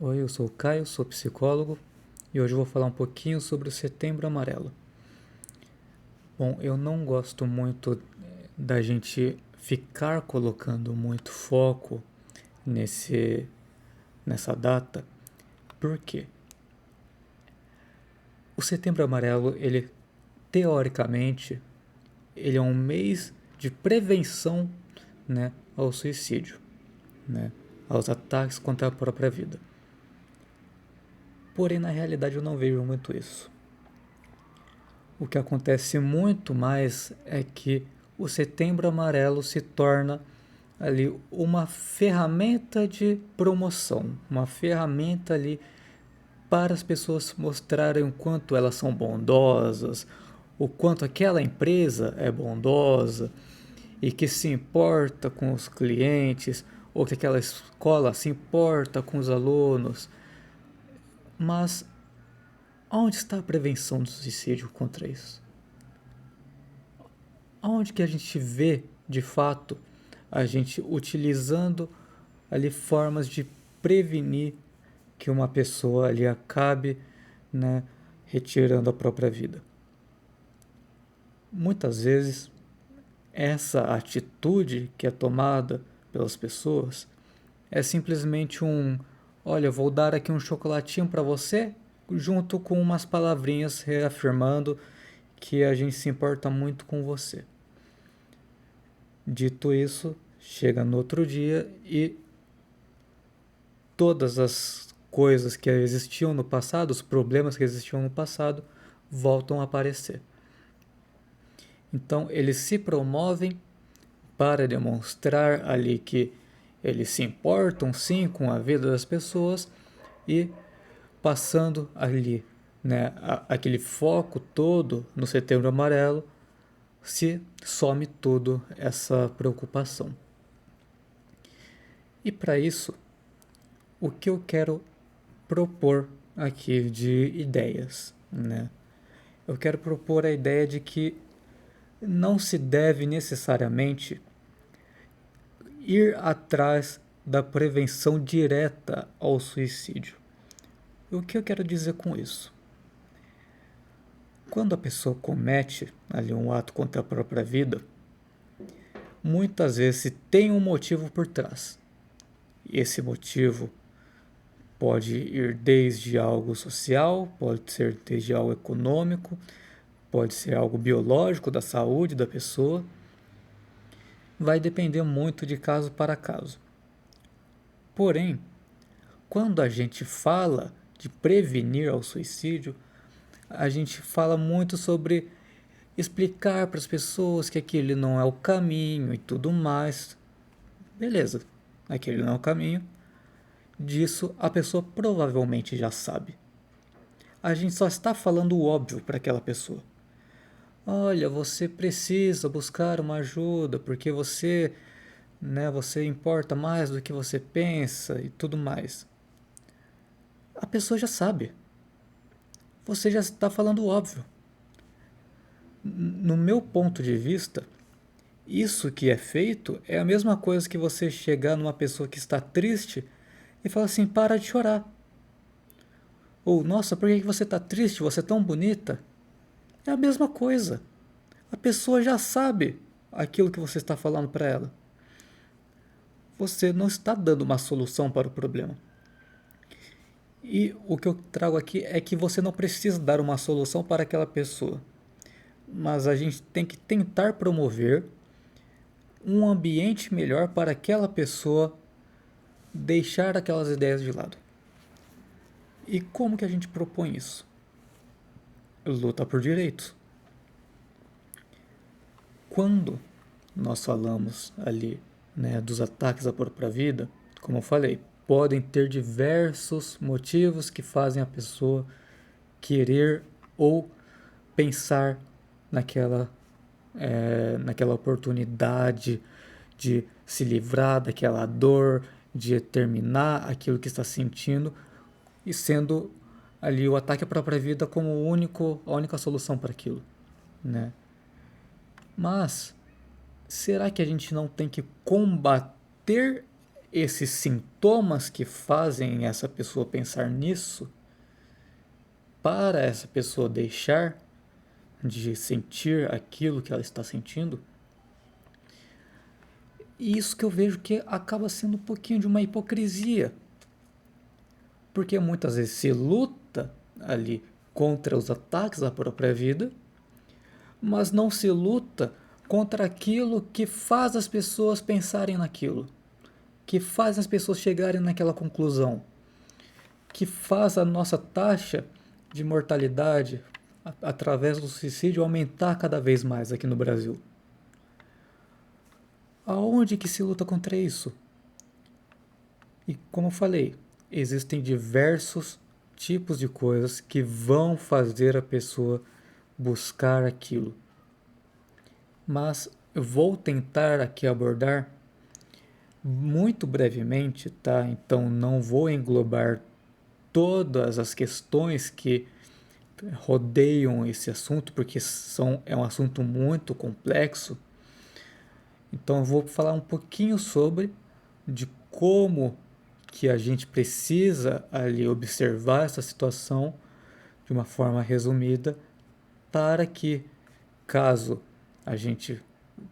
Oi, eu sou o Caio, sou psicólogo e hoje eu vou falar um pouquinho sobre o Setembro Amarelo. Bom, eu não gosto muito da gente ficar colocando muito foco nessa data, porque o Setembro Amarelo, ele teoricamente, ele é um mês de prevenção, né, ao suicídio, né, aos ataques contra a própria vida. Porém, na realidade, eu não vejo muito isso. O que acontece muito mais é que o Setembro Amarelo se torna ali uma ferramenta de promoção, uma ferramenta ali para as pessoas mostrarem o quanto elas são bondosas, o quanto aquela empresa é bondosa e que se importa com os clientes, ou que aquela escola se importa com os alunos. Mas onde está a prevenção do suicídio contra isso? Onde que a gente vê, de fato, a gente utilizando ali formas de prevenir que uma pessoa ali acabe, né, retirando a própria vida? Muitas vezes, essa atitude que é tomada pelas pessoas é simplesmente olha, vou dar aqui um chocolatinho para você, junto com umas palavrinhas reafirmando que a gente se importa muito com você. Dito isso, chega no outro dia e todas as coisas que existiam no passado, os problemas que existiam no passado, voltam a aparecer. Então, eles se promovem para demonstrar ali que eles se importam sim com a vida das pessoas e passando ali, né, aquele foco todo no Setembro Amarelo, se some toda essa preocupação. E para isso, o que eu quero propor aqui de ideias, né? Eu quero propor a ideia de que não se deve necessariamente ir atrás da prevenção direta ao suicídio. O que eu quero dizer com isso? Quando a pessoa comete ali um ato contra a própria vida, muitas vezes tem um motivo por trás. E esse motivo pode ir desde algo social, pode ser desde algo econômico, pode ser algo biológico da saúde da pessoa. Vai depender muito de caso para caso. Porém, quando a gente fala de prevenir ao suicídio, a gente fala muito sobre explicar para as pessoas que aquele não é o caminho e tudo mais. Beleza, aquele não é o caminho. Disso a pessoa provavelmente já sabe. A gente só está falando o óbvio para aquela pessoa. Olha, você precisa buscar uma ajuda porque você importa mais do que você pensa e tudo mais. A pessoa já sabe. Você já está falando o óbvio. No meu ponto de vista, isso que é feito é a mesma coisa que você chegar numa pessoa que está triste e falar assim: para de chorar. Ou, nossa, por que você está triste? Você é tão bonita. É a mesma coisa. A pessoa já sabe aquilo que você está falando para ela. Você não está dando uma solução para o problema. E o que eu trago aqui é que você não precisa dar uma solução para aquela pessoa. Mas a gente tem que tentar promover um ambiente melhor para aquela pessoa deixar aquelas ideias de lado. E como que a gente propõe isso? Luta por direitos. Quando nós falamos ali, né, dos ataques à própria vida, como eu falei, podem ter diversos motivos que fazem a pessoa querer ou pensar naquela oportunidade de se livrar daquela dor, de terminar aquilo que está sentindo e sendo ali o ataque à própria vida como a única solução para aquilo, né? Mas será que a gente não tem que combater esses sintomas que fazem essa pessoa pensar nisso, para essa pessoa deixar de sentir aquilo que ela está sentindo. E isso que eu vejo que acaba sendo um pouquinho de uma hipocrisia, porque muitas vezes se luta ali contra os ataques à própria vida, mas não se luta contra aquilo que faz as pessoas pensarem naquilo, que faz as pessoas chegarem naquela conclusão, que faz a nossa taxa de mortalidade através do suicídio aumentar cada vez mais aqui no Brasil. Aonde que se luta contra isso? E como eu falei, existem diversos tipos de coisas que vão fazer a pessoa buscar aquilo. Mas eu vou tentar aqui abordar muito brevemente, tá? Então não vou englobar todas as questões que rodeiam esse assunto, porque é um assunto muito complexo. Então eu vou falar um pouquinho sobre de como que a gente precisa ali observar essa situação de uma forma resumida, para que, caso a gente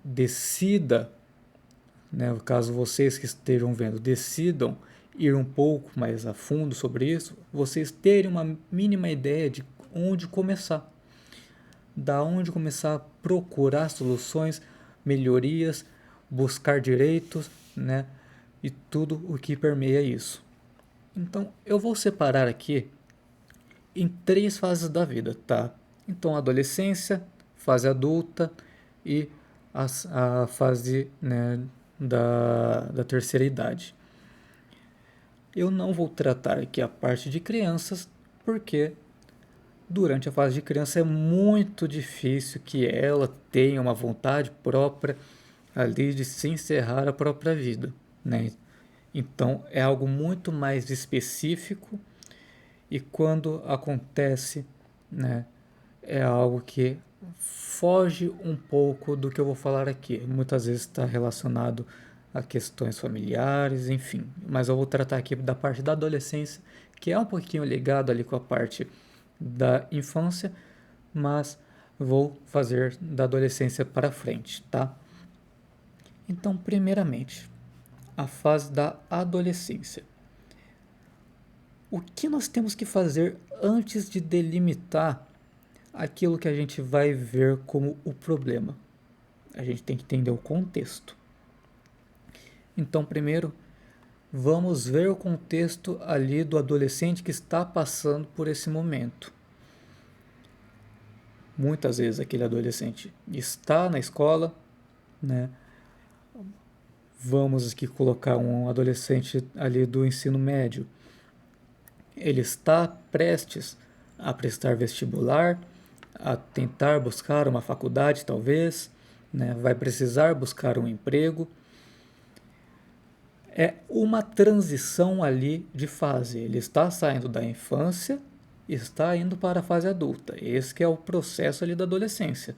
decida, né, caso vocês que estejam vendo decidam ir um pouco mais a fundo sobre isso, vocês terem uma mínima ideia de onde começar, da onde começar a procurar soluções, melhorias, buscar direitos, né, e tudo o que permeia isso. Então, eu vou separar aqui em 3 fases da vida, tá? Então, adolescência, fase adulta e a fase, né, da terceira idade. Eu não vou tratar aqui a parte de crianças, porque durante a fase de criança é muito difícil que ela tenha uma vontade própria ali de se encerrar a própria vida, né? Então é algo muito mais específico, e quando acontece, né, é algo que foge um pouco do que eu vou falar aqui. Muitas vezes está relacionado a questões familiares, enfim. Mas eu vou tratar aqui da parte da adolescência, que é um pouquinho ligado ali com a parte da infância, mas vou fazer da adolescência para frente, tá? Então, primeiramente, a fase da adolescência. O que nós temos que fazer antes de delimitar aquilo que a gente vai ver como o problema? A gente tem que entender o contexto. Então, primeiro, vamos ver o contexto ali do adolescente que está passando por esse momento. Muitas vezes aquele adolescente está na escola, né? Vamos aqui colocar um adolescente ali do ensino médio. Ele está prestes a prestar vestibular, a tentar buscar uma faculdade, talvez, né? Vai precisar buscar um emprego. É uma transição ali de fase. Ele está saindo da infância e está indo para a fase adulta. Esse que é o processo ali da adolescência.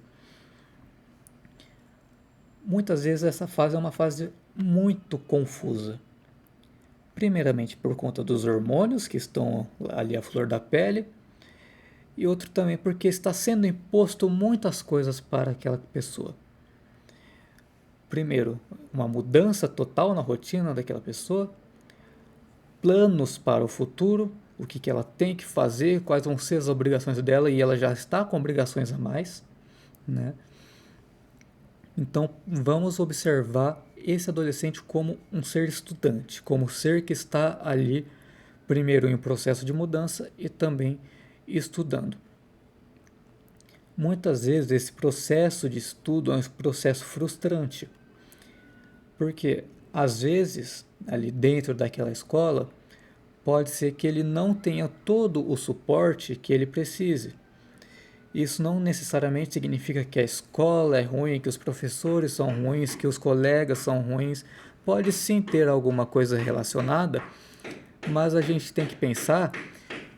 Muitas vezes essa fase é uma fase muito confusa. Primeiramente por conta dos hormônios que estão ali à flor da pele, e outro também porque está sendo imposto muitas coisas para aquela pessoa. Primeiro, uma mudança total na rotina daquela pessoa, planos para o futuro, o que ela tem que fazer, quais vão ser as obrigações dela, e ela já está com obrigações a mais, né? Então, vamos observar esse adolescente como um ser estudante, como um ser que está ali, primeiro em um processo de mudança e também estudando. Muitas vezes esse processo de estudo é um processo frustrante, porque às vezes ali dentro daquela escola pode ser que ele não tenha todo o suporte que ele precise. Isso não necessariamente significa que a escola é ruim, que os professores são ruins, que os colegas são ruins. Pode sim ter alguma coisa relacionada, mas a gente tem que pensar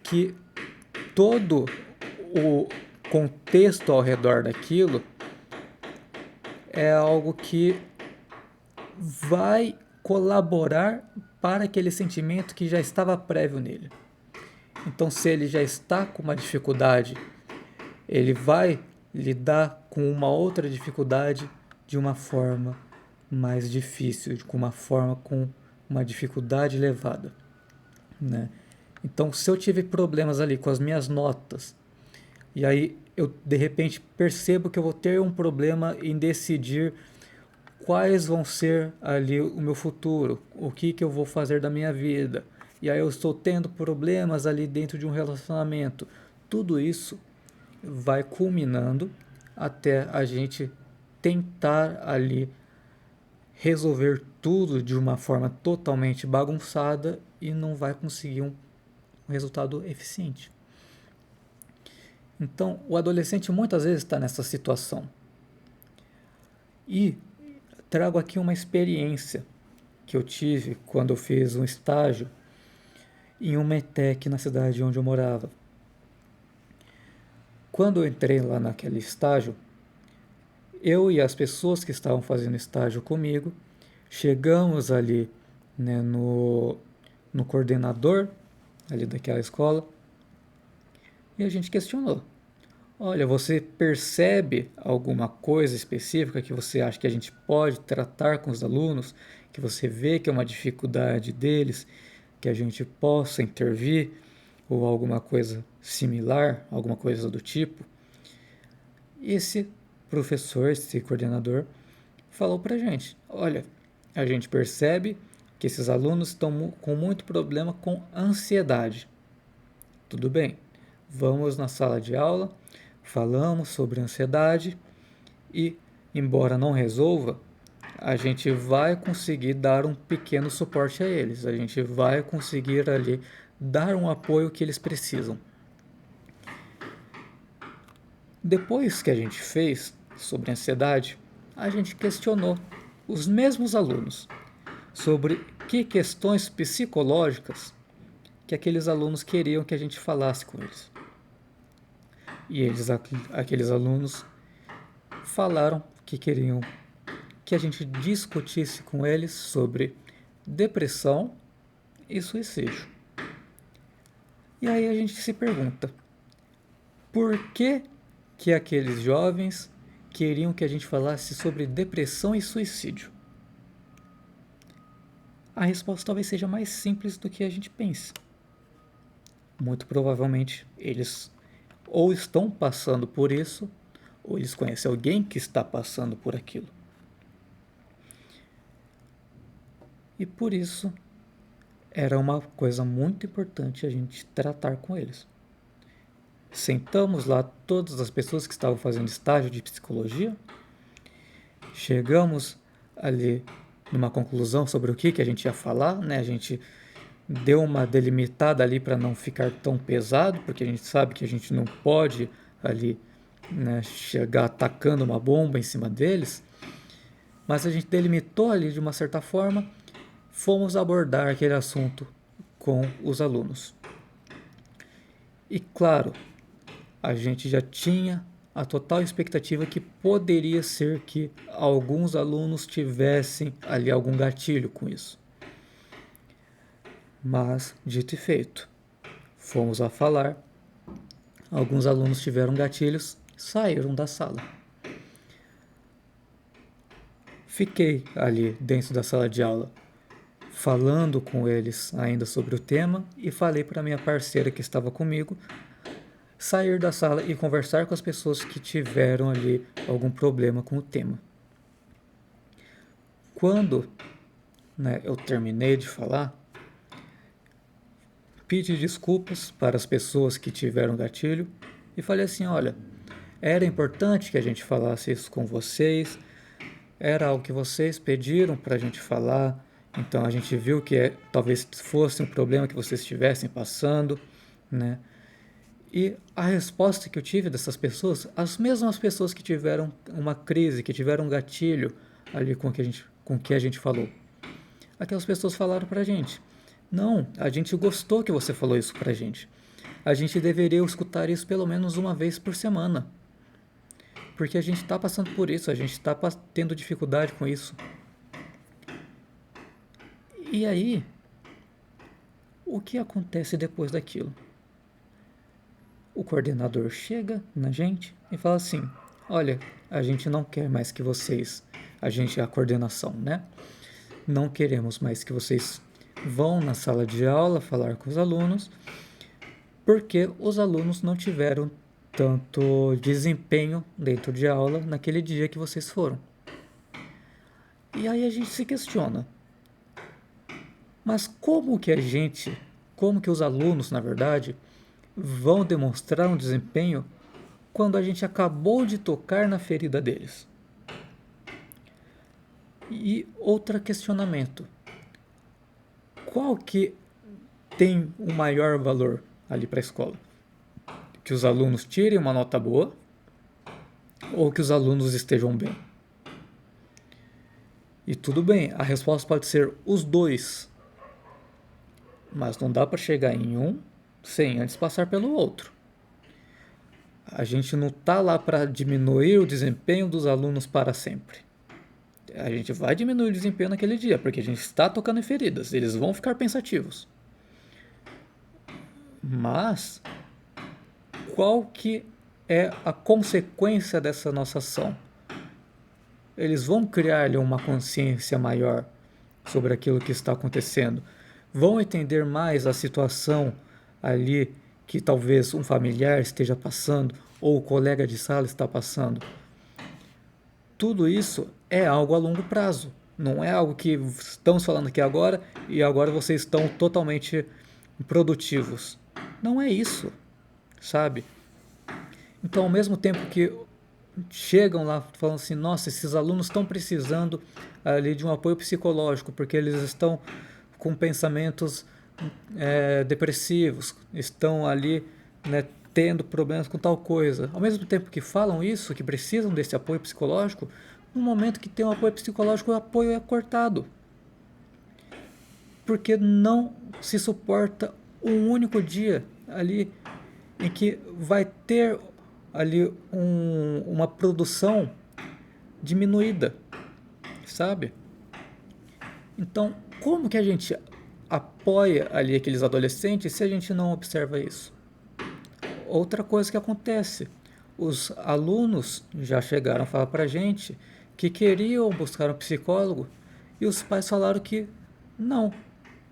que todo o contexto ao redor daquilo é algo que vai colaborar para aquele sentimento que já estava prévio nele. Então, se ele já está com uma dificuldade, ele vai lidar com uma outra dificuldade de uma forma mais difícil, com uma dificuldade elevada, né? Então, se eu tive problemas ali com as minhas notas, e aí eu de repente percebo que eu vou ter um problema em decidir quais vão ser ali o meu futuro, o que eu vou fazer da minha vida, e aí eu estou tendo problemas ali dentro de um relacionamento, tudo isso vai culminando até a gente tentar ali resolver tudo de uma forma totalmente bagunçada e não vai conseguir um resultado eficiente. Então, o adolescente muitas vezes está nessa situação. E trago aqui uma experiência que eu tive quando eu fiz um estágio em uma ETEC na cidade onde eu morava. Quando eu entrei lá naquele estágio, eu e as pessoas que estavam fazendo estágio comigo, chegamos ali, né, no coordenador ali daquela escola e a gente questionou. Olha, você percebe alguma coisa específica que você acha que a gente pode tratar com os alunos, que você vê que é uma dificuldade deles, que a gente possa intervir, ou alguma coisa similar, alguma coisa do tipo? Esse professor, esse coordenador, falou para a gente: olha, a gente percebe que esses alunos estão com muito problema com ansiedade. Tudo bem, vamos na sala de aula, falamos sobre ansiedade e, embora não resolva, a gente vai conseguir dar um pequeno suporte a eles, a gente vai conseguir ali dar um apoio que eles precisam. Depois que a gente fez sobre ansiedade, a gente questionou os mesmos alunos sobre que questões psicológicas que aqueles alunos queriam que a gente falasse com eles. E aqueles alunos falaram que queriam que a gente discutisse com eles sobre depressão e suicídio. E aí a gente se pergunta, por que aqueles jovens queriam que a gente falasse sobre depressão e suicídio? A resposta talvez seja mais simples do que a gente pensa. Muito provavelmente eles ou estão passando por isso, ou eles conhecem alguém que está passando por aquilo. E por isso era uma coisa muito importante a gente tratar com eles. Sentamos lá todas as pessoas que estavam fazendo estágio de psicologia, chegamos ali numa conclusão sobre o que a gente ia falar, né? A gente deu uma delimitada ali para não ficar tão pesado, porque a gente sabe que a gente não pode ali, né, chegar atacando uma bomba em cima deles, mas a gente delimitou ali de uma certa forma, fomos abordar aquele assunto com os alunos. E claro, a gente já tinha a total expectativa que poderia ser que alguns alunos tivessem ali algum gatilho com isso. Mas, dito e feito, fomos a falar, alguns alunos tiveram gatilhos, saíram da sala. Fiquei ali dentro da sala de aula, falando com eles ainda sobre o tema e falei para minha parceira que estava comigo sair da sala e conversar com as pessoas que tiveram ali algum problema com o tema. Quando, né, eu terminei de falar, pedi desculpas para as pessoas que tiveram gatilho e falei assim: olha, era importante que a gente falasse isso com vocês, era algo que vocês pediram para a gente falar, então a gente viu que talvez fosse um problema que vocês estivessem passando, né? E a resposta que eu tive dessas pessoas, as mesmas pessoas que tiveram uma crise, que tiveram um gatilho ali com o que a gente falou, aquelas pessoas falaram pra gente: não, a gente gostou que você falou isso pra gente. A gente deveria escutar isso pelo menos uma vez por semana. Porque a gente está passando por isso, a gente está tendo dificuldade com isso. E aí, o que acontece depois daquilo? O coordenador chega na gente e fala assim: olha, a gente não quer mais que vocês, a gente é a coordenação, né? Não queremos mais que vocês vão na sala de aula falar com os alunos, porque os alunos não tiveram tanto desempenho dentro de aula naquele dia que vocês foram. E aí a gente se questiona, mas como que os alunos, na verdade, vão demonstrar um desempenho quando a gente acabou de tocar na ferida deles? E outro questionamento, qual que tem o maior valor ali para a escola? Que os alunos tirem uma nota boa ou que os alunos estejam bem? E tudo bem, a resposta pode ser os dois, mas não dá para chegar em um sem antes passar pelo outro. A gente não está lá para diminuir o desempenho dos alunos para sempre. A gente vai diminuir o desempenho naquele dia, porque a gente está tocando em feridas, eles vão ficar pensativos. Mas qual que é a consequência dessa nossa ação? Eles vão criar ali uma consciência maior sobre aquilo que está acontecendo, vão entender mais a situação ali que talvez um familiar esteja passando ou o colega de sala está passando. Tudo isso é algo a longo prazo, não é algo que estamos falando aqui agora e agora vocês estão totalmente produtivos. Não é isso, sabe? Então, ao mesmo tempo que chegam lá falando assim, nossa, esses alunos estão precisando ali de um apoio psicológico, porque eles estão com pensamentos depressivos, estão ali, né, tendo problemas com tal coisa. Ao mesmo tempo que falam isso, que precisam desse apoio psicológico, no momento que tem um apoio psicológico, o apoio é cortado. Porque não se suporta um único dia ali em que vai ter ali uma produção diminuída, sabe? Então, como que a gente apoia ali aqueles adolescentes se a gente não observa isso? Outra coisa que acontece, os alunos já chegaram a falar pra gente que queriam buscar um psicólogo e os pais falaram que não,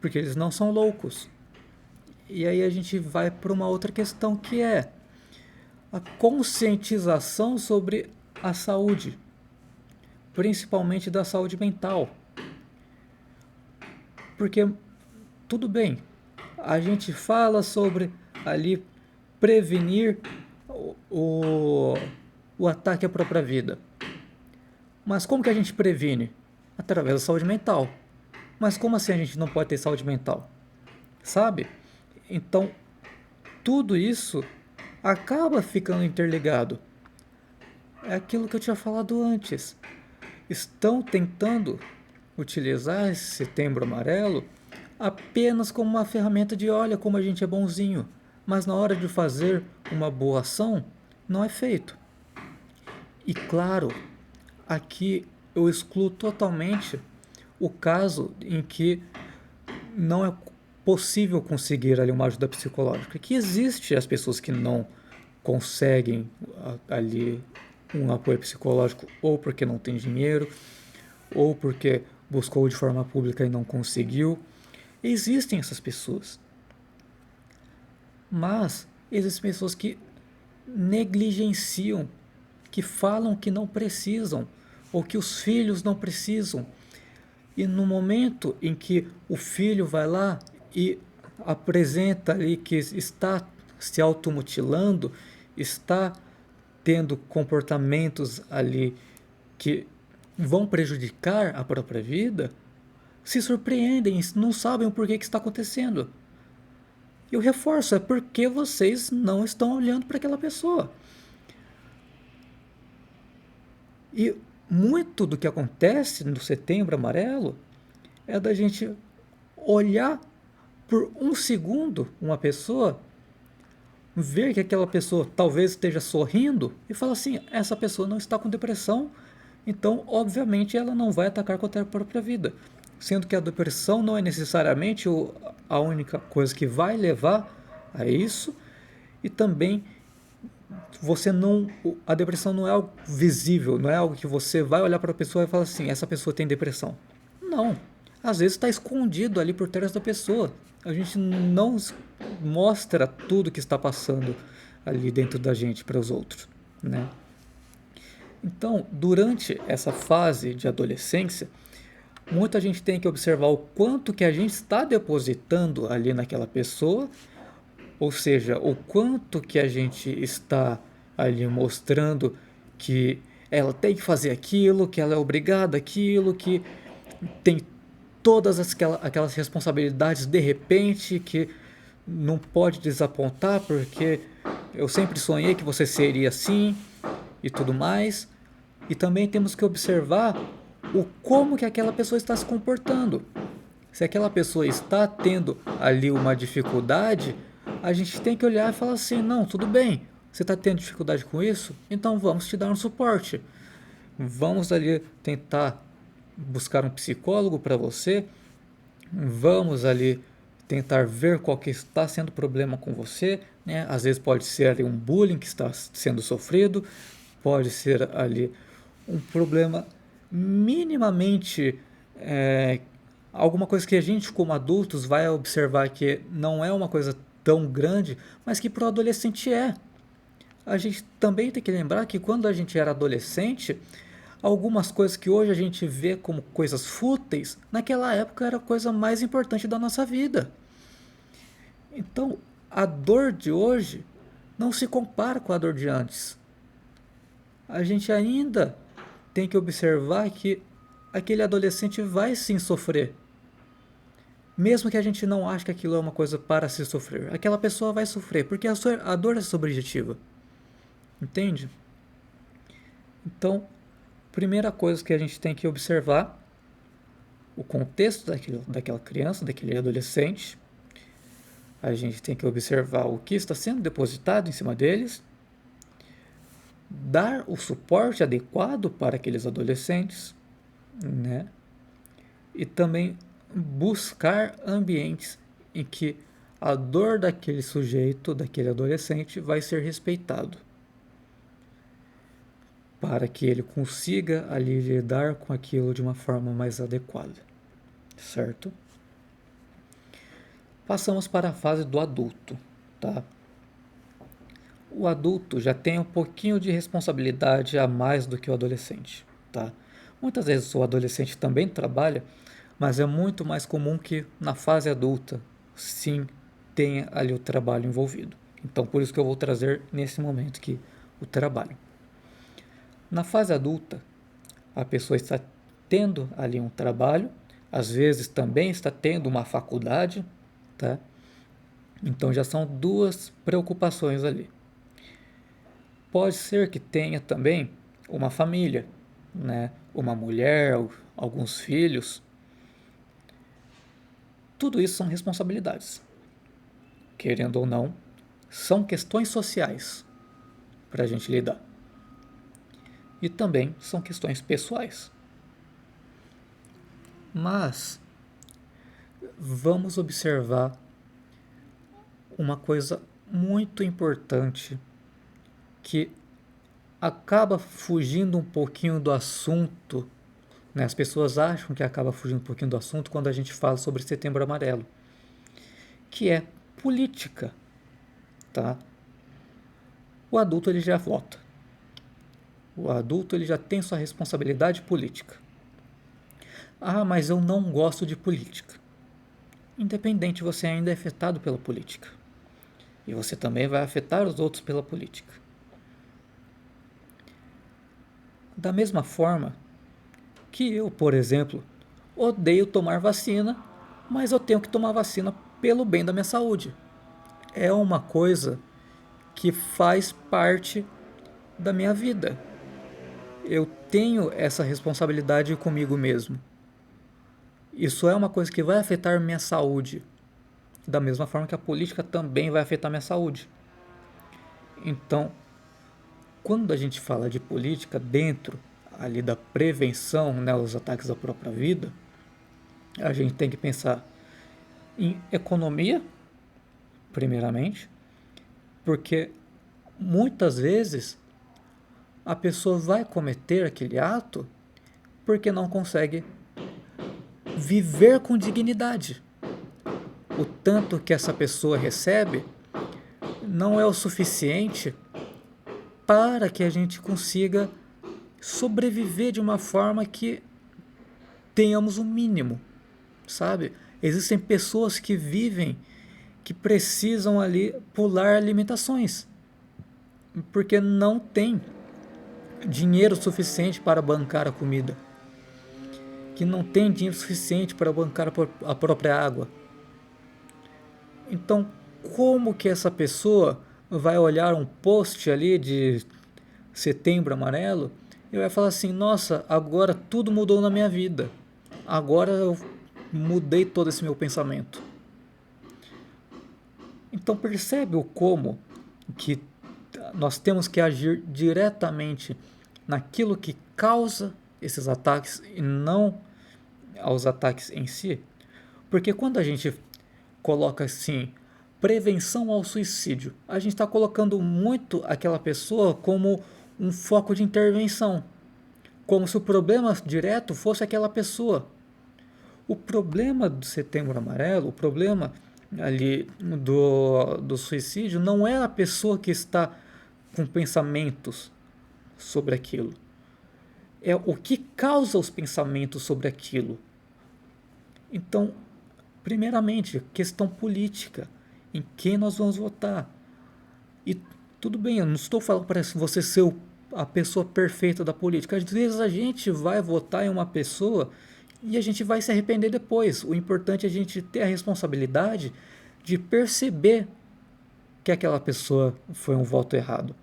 porque eles não são loucos. E aí a gente vai para uma outra questão que é a conscientização sobre a saúde, principalmente da saúde mental. Porque, tudo bem, a gente fala sobre ali prevenir o ataque à própria vida. Mas como que a gente previne? Através da saúde mental. Mas como assim a gente não pode ter saúde mental? Sabe? Então, tudo isso acaba ficando interligado. É aquilo que eu tinha falado antes. Estão tentando utilizar esse Setembro Amarelo apenas como uma ferramenta de olha como a gente é bonzinho, mas na hora de fazer uma boa ação, não é feito. E claro, aqui eu excluo totalmente o caso em que não é possível conseguir ali uma ajuda psicológica, que existe as pessoas que não conseguem ali um apoio psicológico ou porque não tem dinheiro, ou porque buscou de forma pública e não conseguiu. Existem essas pessoas. Mas existem pessoas que negligenciam, que falam que não precisam, ou que os filhos não precisam. E no momento em que o filho vai lá e apresenta ali que está se automutilando, está tendo comportamentos ali que vão prejudicar a própria vida, se surpreendem, não sabem o porquê que está acontecendo. E eu reforço, é porque vocês não estão olhando para aquela pessoa. E muito do que acontece no Setembro Amarelo é da gente olhar por um segundo uma pessoa, ver que aquela pessoa talvez esteja sorrindo e falar assim, essa pessoa não está com depressão, então obviamente ela não vai atacar contra a própria vida. sendo que a depressão não é necessariamente a única coisa que vai levar a isso, e também a depressão não é algo visível, não é algo que você vai olhar para a pessoa e falar assim, essa pessoa tem depressão. Não, às vezes está escondido ali por trás da pessoa. A gente não mostra tudo que está passando ali dentro da gente para os outros, né? Então, durante essa fase de adolescência, muita gente tem que observar o quanto que a gente está depositando ali naquela pessoa, ou seja, o quanto que a gente está ali mostrando que ela tem que fazer aquilo, que ela é obrigada àquilo, que tem todas aquelas responsabilidades de repente, que não pode desapontar porque eu sempre sonhei que você seria assim e tudo mais. E também temos que observar o como que aquela pessoa está se comportando. Se aquela pessoa está tendo ali uma dificuldade, a gente tem que olhar e falar assim, não, tudo bem, você está tendo dificuldade com isso? Então vamos te dar um suporte. Vamos ali tentar buscar um psicólogo para você, vamos ali tentar ver qual que está sendo o problema com você, né? Às vezes pode ser ali um bullying que está sendo sofrido, pode ser ali um problema minimamente alguma coisa que a gente como adultos vai observar que não é uma coisa tão grande, mas que para o adolescente é. A gente também tem que lembrar que quando a gente era adolescente, algumas coisas que hoje a gente vê como coisas fúteis, naquela época era a coisa mais importante da nossa vida. Então, a dor de hoje não se compara com a dor de antes. A gente ainda tem que observar que aquele adolescente vai sim sofrer. Mesmo que a gente não ache que aquilo é uma coisa para se sofrer. Aquela pessoa vai sofrer, porque a dor é subjetiva. Entende? Então, primeira coisa que a gente tem que observar o contexto daquela criança, daquele adolescente. A gente tem que observar o que está sendo depositado em cima deles, dar o suporte adequado para aqueles adolescentes, né? E também buscar ambientes em que a dor daquele sujeito, daquele adolescente, vai ser respeitado, para que ele consiga ali lidar com aquilo de uma forma mais adequada, certo? Passamos para a fase do adulto, tá? O adulto já tem um pouquinho de responsabilidade a mais do que o adolescente, tá? Muitas vezes o adolescente também trabalha, mas é muito mais comum que na fase adulta, sim, tenha ali o trabalho envolvido. Então, por isso que eu vou trazer nesse momento aqui o trabalho. Na fase adulta, a pessoa está tendo ali um trabalho, às vezes também está tendo uma faculdade, tá? Então já são duas preocupações ali. Pode ser que tenha também uma família, né? Uma mulher, alguns filhos. Tudo isso são responsabilidades. Querendo ou não, são questões sociais para a gente lidar. E também são questões pessoais. Mas vamos observar uma coisa muito importante que acaba fugindo um pouquinho do assunto, né? As pessoas acham que acaba fugindo um pouquinho do assunto quando a gente fala sobre Setembro Amarelo, que é política, tá? O adulto ele já vota. O adulto ele já tem sua responsabilidade política. Ah, mas eu não gosto de política. Independente, você ainda é afetado pela política. E você também vai afetar os outros pela política. Da mesma forma que eu, por exemplo, odeio tomar vacina, mas eu tenho que tomar vacina pelo bem da minha saúde. É uma coisa que faz parte da minha vida. Eu tenho essa responsabilidade comigo mesmo. Isso é uma coisa que vai afetar minha saúde, da mesma forma que a política também vai afetar minha saúde. Então, quando a gente fala de política dentro ali da prevenção, né, aos ataques à própria vida, a gente tem que pensar em economia, primeiramente, porque muitas vezes a pessoa vai cometer aquele ato porque não consegue viver com dignidade. O tanto que essa pessoa recebe não é o suficiente para que a gente consiga sobreviver de uma forma que tenhamos o mínimo, sabe? Existem pessoas que vivem, que precisam ali pular limitações, porque não tem dinheiro suficiente para bancar a comida, que não tem dinheiro suficiente para bancar a própria água. Então, como que essa pessoa vai olhar um post ali de Setembro Amarelo e vai falar assim: nossa, agora tudo mudou na minha vida, agora eu mudei todo esse meu pensamento. Então percebe o como que nós temos que agir diretamente naquilo que causa esses ataques e não aos ataques em si? Porque quando a gente coloca assim, prevenção ao suicídio, a gente está colocando muito aquela pessoa como um foco de intervenção, como se o problema direto fosse aquela pessoa. O problema do Setembro Amarelo, o problema ali do suicídio não é a pessoa que está com pensamentos sobre aquilo, é o que causa os pensamentos sobre aquilo. Então, primeiramente, questão política, em quem nós vamos votar. E tudo bem, eu não estou falando para você ser a pessoa perfeita da política. Às vezes a gente vai votar em uma pessoa e a gente vai se arrepender depois. O importante é a gente ter a responsabilidade de perceber que aquela pessoa foi um voto errado,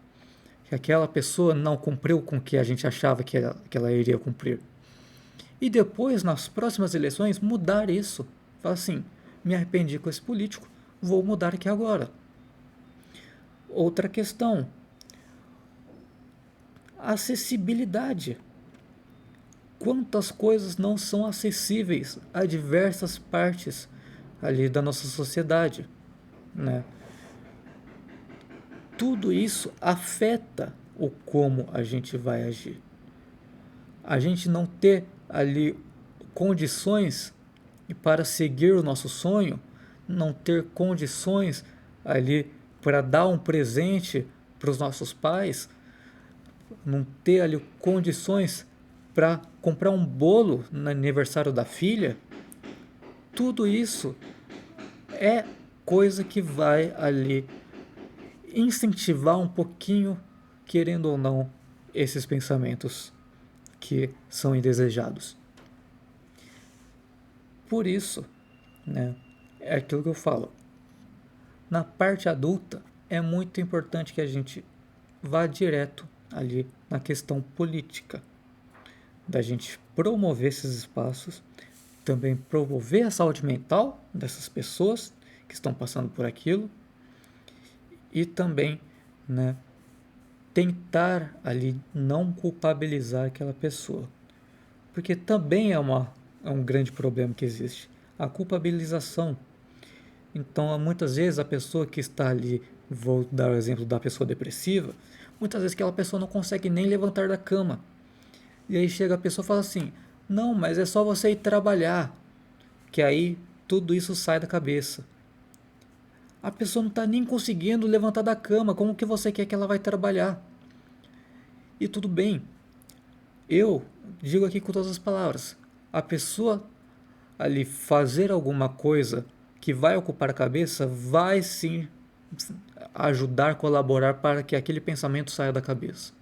que aquela pessoa não cumpriu com o que a gente achava que ela iria cumprir. E depois, nas próximas eleições, mudar isso. Falar assim, me arrependi com esse político, vou mudar aqui agora. Outra questão, acessibilidade. Quantas coisas não são acessíveis a diversas partes ali da nossa sociedade, né? Tudo isso afeta o como a gente vai agir. A gente não ter ali condições para seguir o nosso sonho, não ter condições ali para dar um presente para os nossos pais, não ter ali condições para comprar um bolo no aniversário da filha, tudo isso é coisa que vai ali incentivar um pouquinho, querendo ou não, esses pensamentos que são indesejados. Por isso, né, é aquilo que eu falo. Na parte adulta, é muito importante que a gente vá direto ali na questão política, da gente promover esses espaços, também promover a saúde mental dessas pessoas que estão passando por aquilo e também, né, tentar ali não culpabilizar aquela pessoa, porque também é um grande problema que existe, a culpabilização. Então, muitas vezes a pessoa que está ali, vou dar o exemplo da pessoa depressiva, muitas vezes aquela pessoa não consegue nem levantar da cama. E aí chega a pessoa e fala assim: não, mas é só você ir trabalhar, que aí tudo isso sai da cabeça. A pessoa não está nem conseguindo levantar da cama, como que você quer que ela vai trabalhar? E tudo bem, eu digo aqui com todas as palavras, a pessoa ali fazer alguma coisa que vai ocupar a cabeça vai sim ajudar, colaborar para que aquele pensamento saia da cabeça.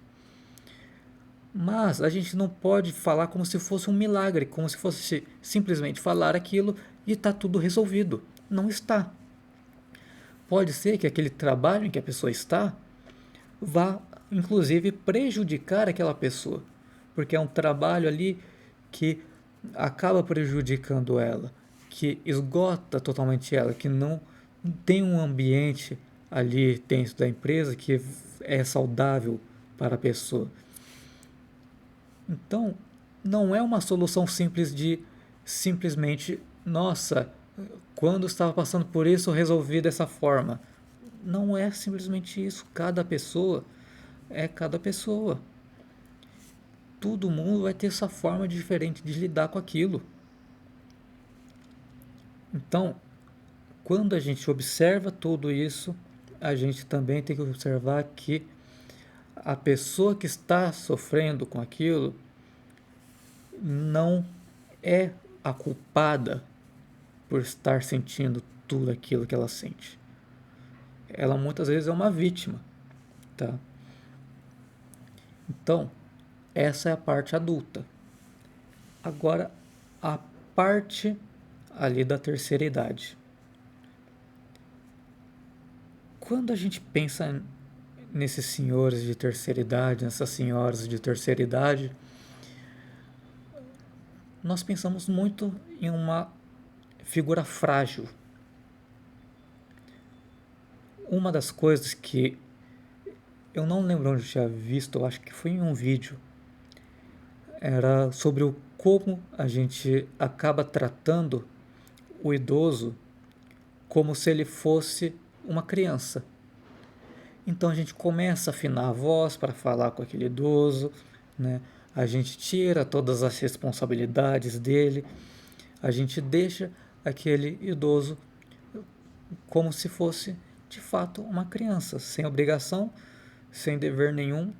Mas a gente não pode falar como se fosse um milagre, como se fosse simplesmente falar aquilo e está tudo resolvido. Não está. Pode ser que aquele trabalho em que a pessoa está vá, inclusive, prejudicar aquela pessoa, porque é um trabalho ali que acaba prejudicando ela, que esgota totalmente ela, que não tem um ambiente ali dentro da empresa que é saudável para a pessoa. Então, não é uma solução simples de simplesmente, nossa, quando eu estava passando por isso eu resolvi dessa forma. Não é simplesmente isso. Cada pessoa é cada pessoa. Todo mundo vai ter essa forma diferente de lidar com aquilo. Então, quando a gente observa tudo isso, a gente também tem que observar que a pessoa que está sofrendo com aquilo não é a culpada por estar sentindo tudo aquilo que ela sente. Ela muitas vezes é uma vítima, tá? Então, essa é a parte adulta. Agora, a parte ali da terceira idade. Quando a gente pensa nesses senhores de terceira idade, nessas senhoras de terceira idade, nós pensamos muito em uma figura frágil. Uma das coisas que eu não lembro onde eu tinha visto, eu acho que foi em um vídeo, era sobre o como a gente acaba tratando o idoso como se ele fosse uma criança. Então a gente começa a afinar a voz para falar com aquele idoso, né? A gente tira todas as responsabilidades dele, a gente deixa aquele idoso como se fosse de fato uma criança, sem obrigação, sem dever nenhum,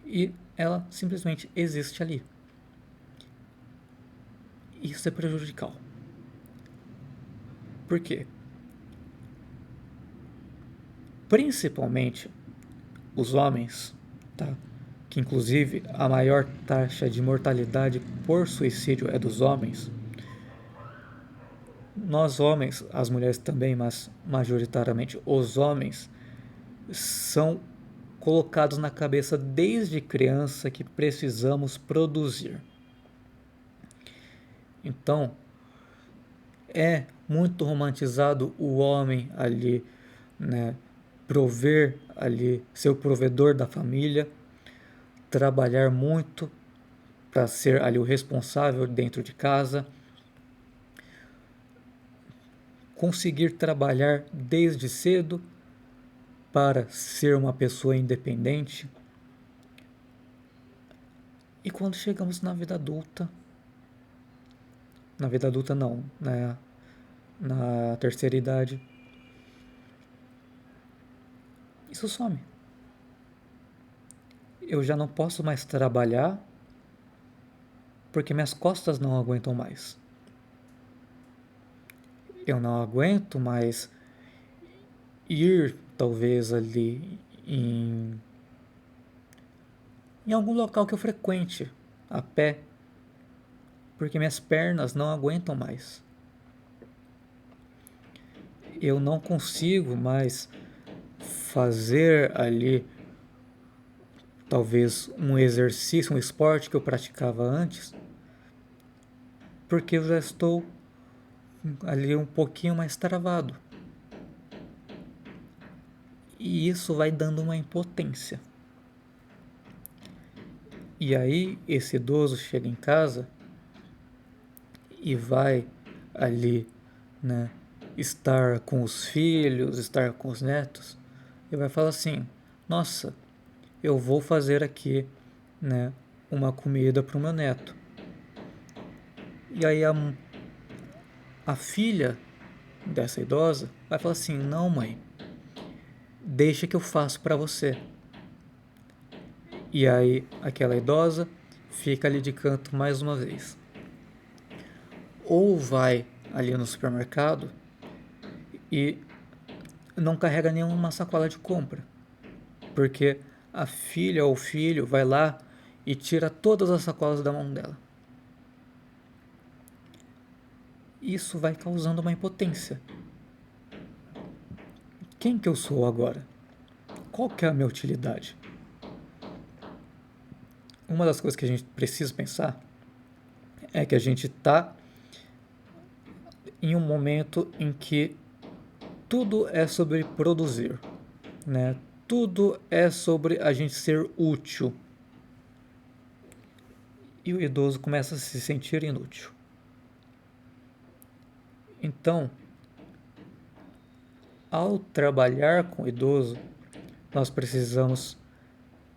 e ela simplesmente existe ali. Isso é prejudicial. Por quê? Principalmente os homens, tá? Que inclusive a maior taxa de mortalidade por suicídio é dos homens. Nós homens, as mulheres também, mas majoritariamente os homens, são colocados na cabeça desde criança que precisamos produzir. Então, é muito romantizado o homem ali, né, prover ali, ser o provedor da família, trabalhar muito para ser ali o responsável dentro de casa, conseguir trabalhar desde cedo para ser uma pessoa independente. E quando chegamos na vida adulta não, né, na terceira idade, isso some. Eu já não posso mais trabalhar porque minhas costas não aguentam mais. Eu não aguento mais ir, talvez, ali em algum local que eu frequente, a pé, porque minhas pernas não aguentam mais. Eu não consigo mais fazer ali talvez um exercício, um esporte que eu praticava antes, porque eu já estou ali um pouquinho mais travado. E isso vai dando uma impotência. E aí esse idoso chega em casa e vai ali, né, estar com os filhos, estar com os netos, e vai falar assim: nossa, eu vou fazer aqui, né, uma comida para o meu neto. E aí a filha dessa idosa vai falar assim: não, mãe, deixa que eu faço para você. E aí aquela idosa fica ali de canto mais uma vez. Ou vai ali no supermercado e não carrega nenhuma sacola de compra, porque a filha ou o filho vai lá e tira todas as sacolas da mão dela. Isso vai causando uma impotência. Quem que eu sou agora? Qual que é a minha utilidade? Uma das coisas que a gente precisa pensar é que a gente está em um momento em que tudo é sobre produzir, né? Tudo é sobre a gente ser útil. E o idoso começa a se sentir inútil. Então, ao trabalhar com o idoso, nós precisamos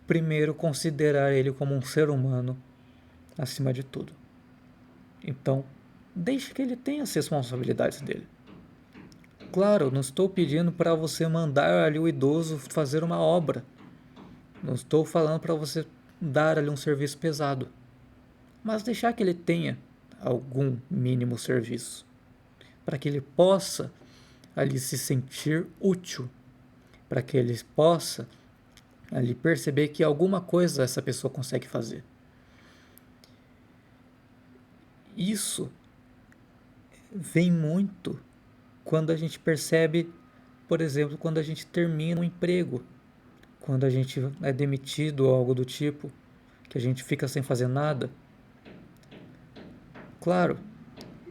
primeiro considerar ele como um ser humano acima de tudo. Então, deixe que ele tenha as responsabilidades dele. Claro, não estou pedindo para você mandar ali o idoso fazer uma obra. Não estou falando para você dar ali um serviço pesado. Mas deixar que ele tenha algum mínimo serviço. Para que ele possa ali se sentir útil. Para que ele possa ali perceber que alguma coisa essa pessoa consegue fazer. Isso vem muito quando a gente percebe, por exemplo, quando a gente termina um emprego, quando a gente é demitido ou algo do tipo, que a gente fica sem fazer nada. Claro,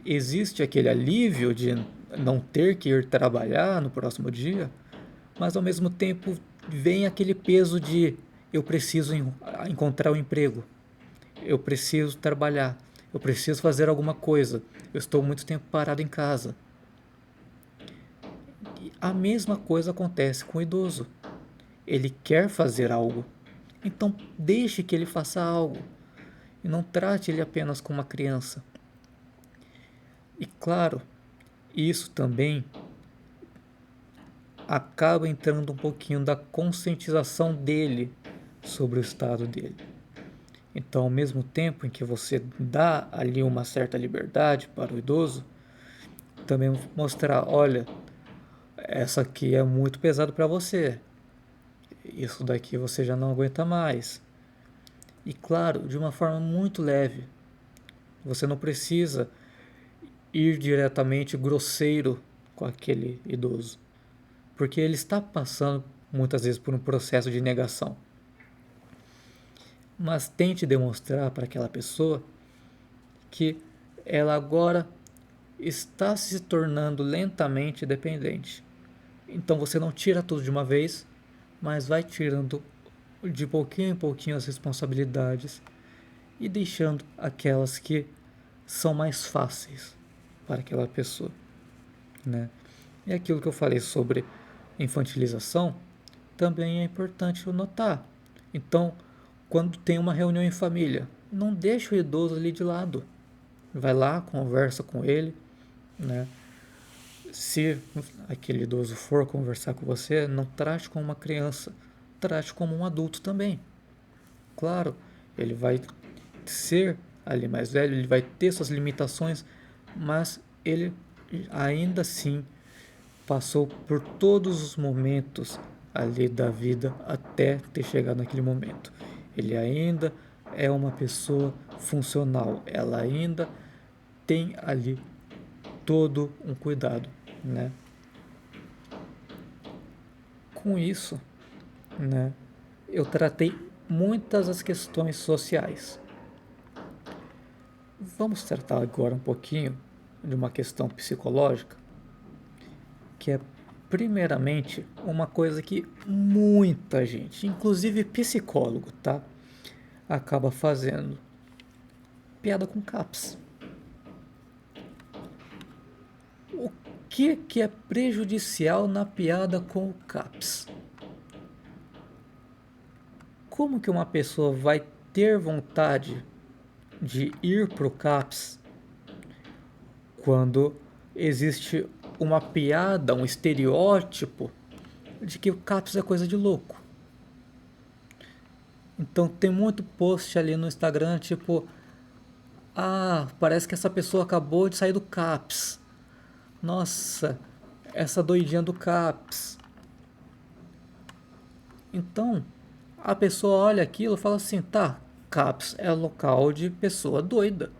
existe aquele alívio de não ter que ir trabalhar no próximo dia, mas ao mesmo tempo vem aquele peso de eu preciso encontrar um emprego, eu preciso trabalhar, eu preciso fazer alguma coisa, eu estou muito tempo parado em casa. E a mesma coisa acontece com o idoso. Ele quer fazer algo, então deixe que ele faça algo e não trate ele apenas como uma criança. E claro, isso também acaba entrando um pouquinho da conscientização dele sobre o estado dele. Então, ao mesmo tempo em que você dá ali uma certa liberdade para o idoso, também mostrar, olha, essa aqui é muito pesado para você. Isso daqui você já não aguenta mais. E claro, de uma forma muito leve. Você não precisa ir diretamente grosseiro com aquele idoso, porque ele está passando muitas vezes por um processo de negação. Mas tente demonstrar para aquela pessoa que ela agora está se tornando lentamente dependente. Então você não tira tudo de uma vez, mas vai tirando de pouquinho em pouquinho as responsabilidades e deixando aquelas que são mais fáceis para aquela pessoa, né? E aquilo que eu falei sobre infantilização também é importante notar. Então, quando tem uma reunião em família, não deixa o idoso ali de lado. Vai lá, conversa com ele, né? Se aquele idoso for conversar com você, não trate como uma criança, trate como um adulto também. Claro, ele vai ser ali mais velho, ele vai ter suas limitações, mas ele ainda assim passou por todos os momentos ali da vida até ter chegado naquele momento. Ele ainda é uma pessoa funcional, ela ainda tem ali todo um cuidado, né? Com isso, né, eu tratei muitas das questões sociais. Vamos tratar agora um pouquinho de uma questão psicológica, que é primeiramente uma coisa que muita gente, inclusive psicólogo, tá, acaba fazendo: piada com CAPS. O que é prejudicial na piada com o CAPS? Como que uma pessoa vai ter vontade de ir pro CAPS quando existe uma piada, um estereótipo de que o CAPS é coisa de louco? Então tem muito post ali no Instagram tipo: ah, parece que essa pessoa acabou de sair do CAPS. Nossa, essa doidinha do CAPS. Então, a pessoa olha aquilo e fala assim: tá, CAPS é local de pessoa doida.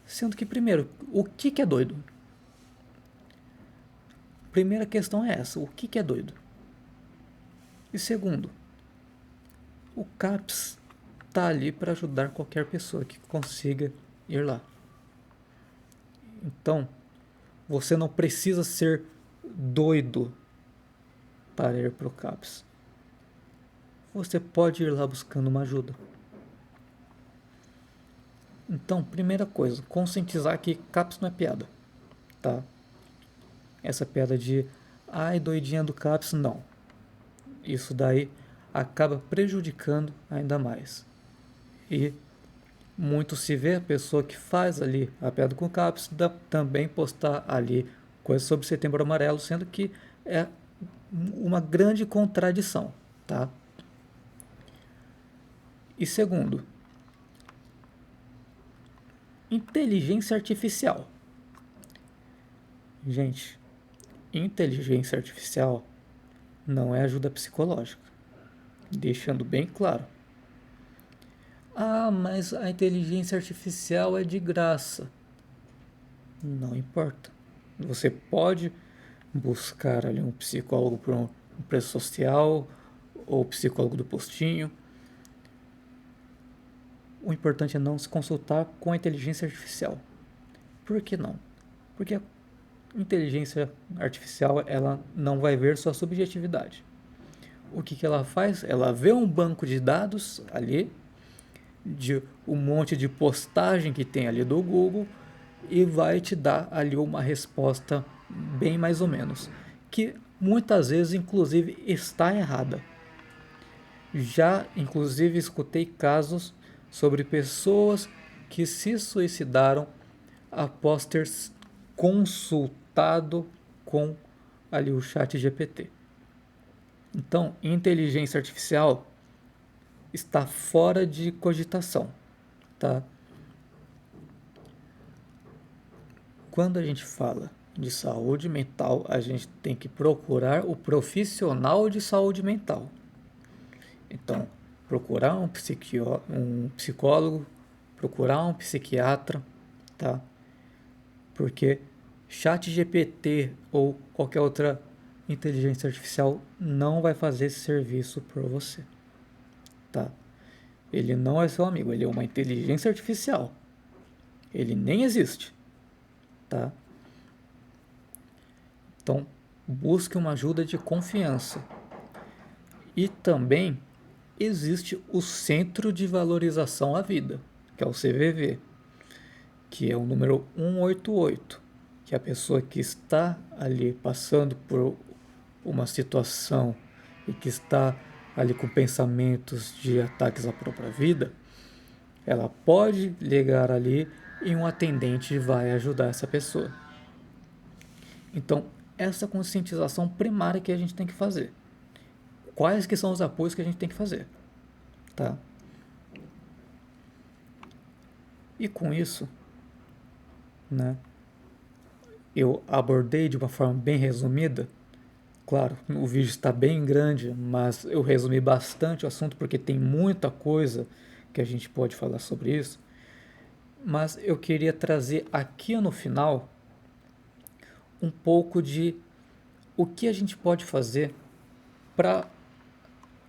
Sendo que, primeiro, o que é doido? Primeira questão é essa: o que é doido? E segundo, o CAPS tá ali para ajudar qualquer pessoa que consiga ir lá. Então, você não precisa ser doido para ir pro CAPS. Você pode ir lá buscando uma ajuda. Então, primeira coisa, conscientizar que CAPS não é piada. tá? Essa piada de ai, doidinha do CAPS, não. Isso daí acaba prejudicando ainda mais. E muito se vê a pessoa que faz ali a piada com o CAPS também postar ali coisas sobre Setembro Amarelo, sendo que é uma grande contradição, tá? E segundo, inteligência artificial. Gente, inteligência artificial não é ajuda psicológica, deixando bem claro. Ah, mas a inteligência artificial é de graça. Não importa. Você pode buscar ali um psicólogo por um preço social ou psicólogo do postinho. O importante é não se consultar com a inteligência artificial. Por que não? Porque a inteligência artificial ela não vai ver sua subjetividade. O que ela faz? Ela vê um banco de dados ali, de um monte de postagem que tem ali do Google e vai te dar ali uma resposta bem mais ou menos, que muitas vezes inclusive está errada. Já inclusive escutei casos sobre pessoas que se suicidaram após ter consultado com ali o chat GPT. Então, inteligência artificial está fora de cogitação, tá? Quando a gente fala de saúde mental, a gente tem que procurar o profissional de saúde mental. Então, procurar um psicólogo, procurar um psiquiatra, tá? Porque chat GPT ou qualquer outra inteligência artificial não vai fazer esse serviço por você, tá? Ele não é seu amigo, ele é uma inteligência artificial. Ele nem existe, tá? Então, busque uma ajuda de confiança. E também existe o Centro de Valorização à Vida, que é o CVV, que é o número 188, que é a pessoa que está ali passando por uma situação e que está ali com pensamentos de ataques à própria vida, ela pode ligar ali e um atendente vai ajudar essa pessoa. Então, essa conscientização primária que a gente tem que fazer. Quais que são os apoios que a gente tem que fazer, tá? E com isso, né, eu abordei de uma forma bem resumida. Claro, o vídeo está bem grande, mas eu resumi bastante o assunto porque tem muita coisa que a gente pode falar sobre isso. Mas eu queria trazer aqui no final um pouco de o que a gente pode fazer para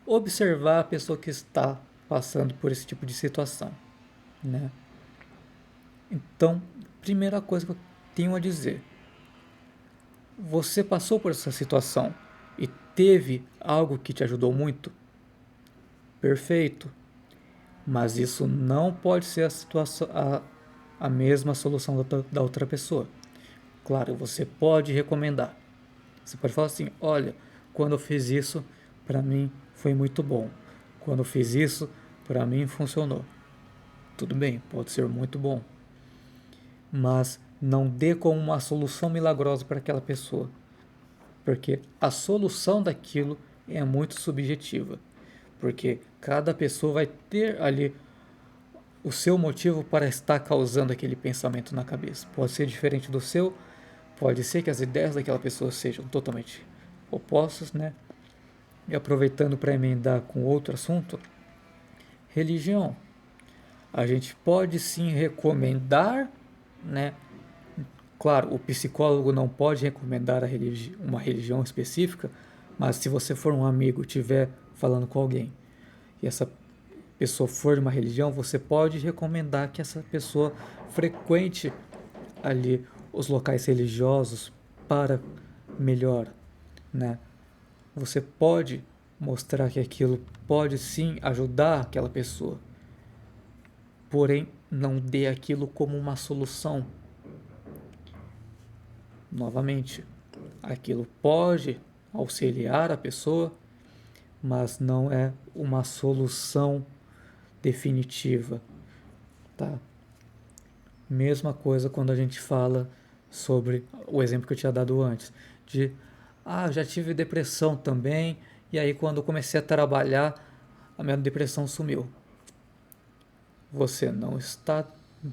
observar a pessoa que está passando por esse tipo de situação, né? Então, primeira coisa que eu tenho a dizer: você passou por essa situação e teve algo que te ajudou muito? Perfeito. Mas isso não pode ser a mesma solução da outra pessoa. Claro, você pode recomendar. Você pode falar assim: olha, quando eu fiz isso, para mim foi muito bom. Quando eu fiz isso, para mim funcionou. Tudo bem, pode ser muito bom. Mas não dê como uma solução milagrosa para aquela pessoa. Porque a solução daquilo é muito subjetiva. Porque cada pessoa vai ter ali o seu motivo para estar causando aquele pensamento na cabeça. Pode ser diferente do seu, pode ser que as ideias daquela pessoa sejam totalmente opostas, né? E aproveitando para emendar com outro assunto, religião. A gente pode sim recomendar, né? Claro, o psicólogo não pode recomendar uma religião específica, mas se você for um amigo e estiver falando com alguém e essa pessoa for de uma religião, você pode recomendar que essa pessoa frequente ali os locais religiosos para melhor, né? Você pode mostrar que aquilo pode sim ajudar aquela pessoa, porém não dê aquilo como uma solução. novamente, aquilo pode auxiliar a pessoa, mas não é uma solução definitiva, tá? Mesma coisa quando a gente fala sobre o exemplo que eu tinha dado antes, de já tive depressão também, e aí quando eu comecei a trabalhar, a minha depressão sumiu. Você não está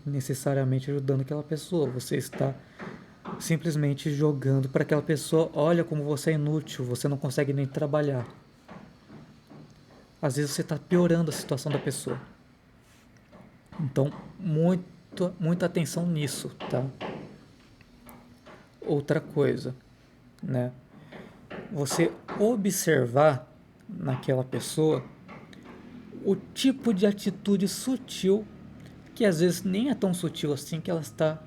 necessariamente ajudando aquela pessoa, você está simplesmente jogando para aquela pessoa, olha como você é inútil, você não consegue nem trabalhar. Às vezes você está piorando a situação da pessoa. Então, muita atenção nisso, tá? Outra coisa, né? Você observar naquela pessoa o tipo de atitude sutil, que às vezes nem é tão sutil assim, que ela está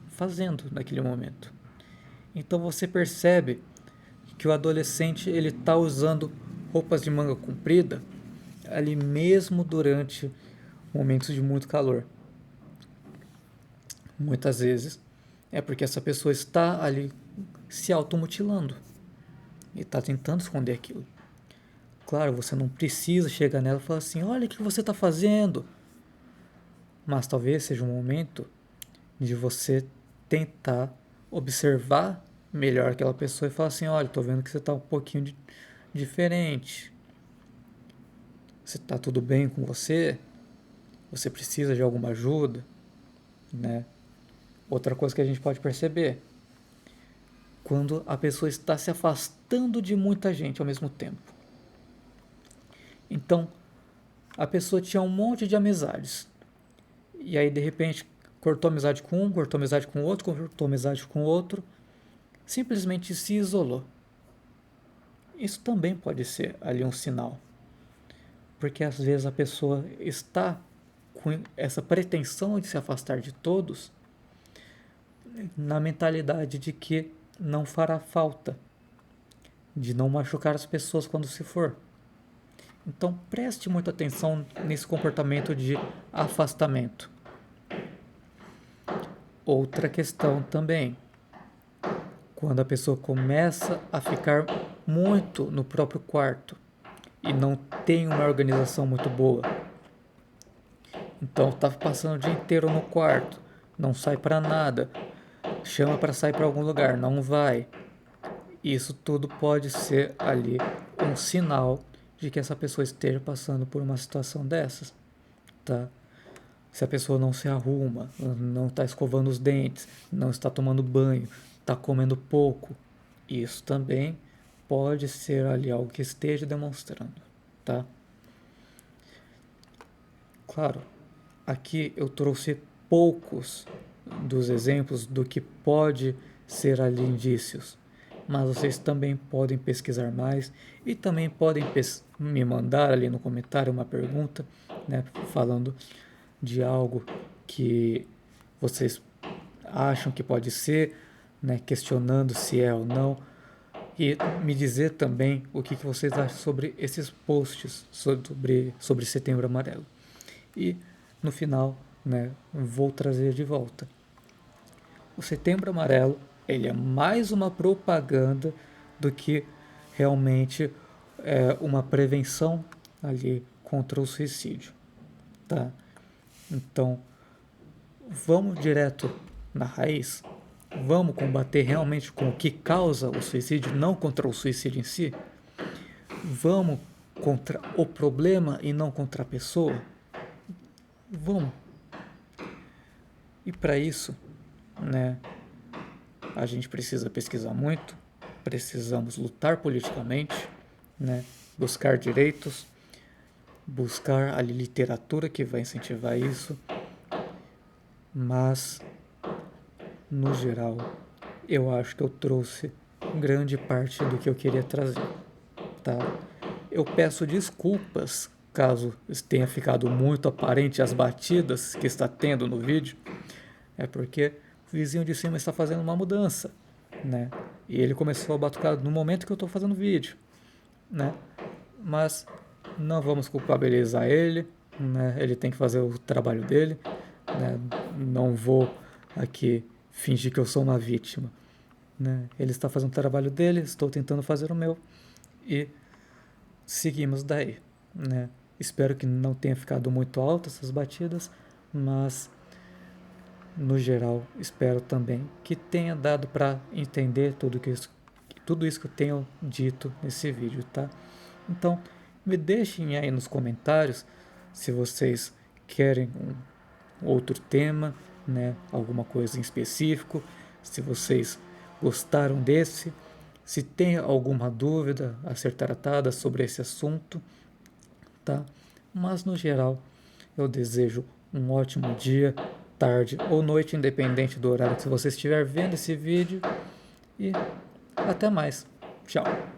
fazendo naquele momento. Então você percebe que o adolescente ele está usando roupas de manga comprida ali mesmo durante momentos de muito calor. Muitas vezes é porque essa pessoa está ali se automutilando e está tentando esconder aquilo. Claro, você não precisa chegar nela e falar assim, olha o que você está fazendo. Mas talvez seja um momento de você tentar observar melhor aquela pessoa e falar assim, olha, estou vendo que você está um pouquinho diferente. Se está tudo bem com você? Você precisa de alguma ajuda? Né? Outra coisa que a gente pode perceber, quando a pessoa está se afastando de muita gente ao mesmo tempo. Então, a pessoa tinha um monte de amizades. E aí, de repente, cortou amizade com um, cortou amizade com outro, cortou amizade com outro. Simplesmente se isolou. Isso também pode ser ali um sinal. Porque às vezes a pessoa está com essa pretensão de se afastar de todos na mentalidade de que não fará falta, de não machucar as pessoas quando se for. Então preste muita atenção nesse comportamento de afastamento. Outra questão também, quando a pessoa começa a ficar muito no próprio quarto e não tem uma organização muito boa. Então está passando o dia inteiro no quarto, não sai para nada, chama para sair para algum lugar, não vai. Isso tudo pode ser ali um sinal de que essa pessoa esteja passando por uma situação dessas, tá? Se a pessoa não se arruma, não está escovando os dentes, não está tomando banho, está comendo pouco, isso também pode ser ali algo que esteja demonstrando, tá? Claro, aqui eu trouxe poucos dos exemplos do que pode ser ali indícios, mas vocês também podem pesquisar mais e também podem me mandar ali no comentário uma pergunta, né, falando de algo que vocês acham que pode ser, né, questionando se é ou não, e me dizer também o que vocês acham sobre esses posts sobre Setembro Amarelo. E no final, né, vou trazer de volta. O Setembro Amarelo, ele é mais uma propaganda do que realmente uma prevenção ali contra o suicídio, tá? Então, vamos direto na raiz, vamos combater realmente com o que causa o suicídio, não contra o suicídio em si. Vamos contra o problema e não contra a pessoa. Vamos. E para isso, né, a gente precisa pesquisar muito, precisamos lutar politicamente, né, buscar direitos, buscar a literatura que vai incentivar isso, mas, no geral, eu acho que eu trouxe grande parte do que eu queria trazer, tá? Eu peço desculpas caso tenha ficado muito aparente as batidas que está tendo no vídeo, é porque o vizinho de cima está fazendo uma mudança, né? E ele começou a batucar no momento que eu estou fazendo o vídeo, né? Mas não vamos culpabilizar ele, né? Ele tem que fazer o trabalho dele, né? Não vou aqui fingir que eu sou uma vítima. né? Ele está fazendo o trabalho dele, estou tentando fazer o meu e seguimos daí, né? Espero que não tenha ficado muito alto essas batidas, mas no geral espero também que tenha dado para entender tudo isso que eu tenho dito nesse vídeo, tá? Então, me deixem aí nos comentários se vocês querem um outro tema, né? Alguma coisa em específico, se vocês gostaram desse, se tem alguma dúvida a ser tratada sobre esse assunto, tá? Mas no geral, eu desejo um ótimo dia, tarde ou noite, independente do horário que você estiver vendo esse vídeo, e até mais. Tchau.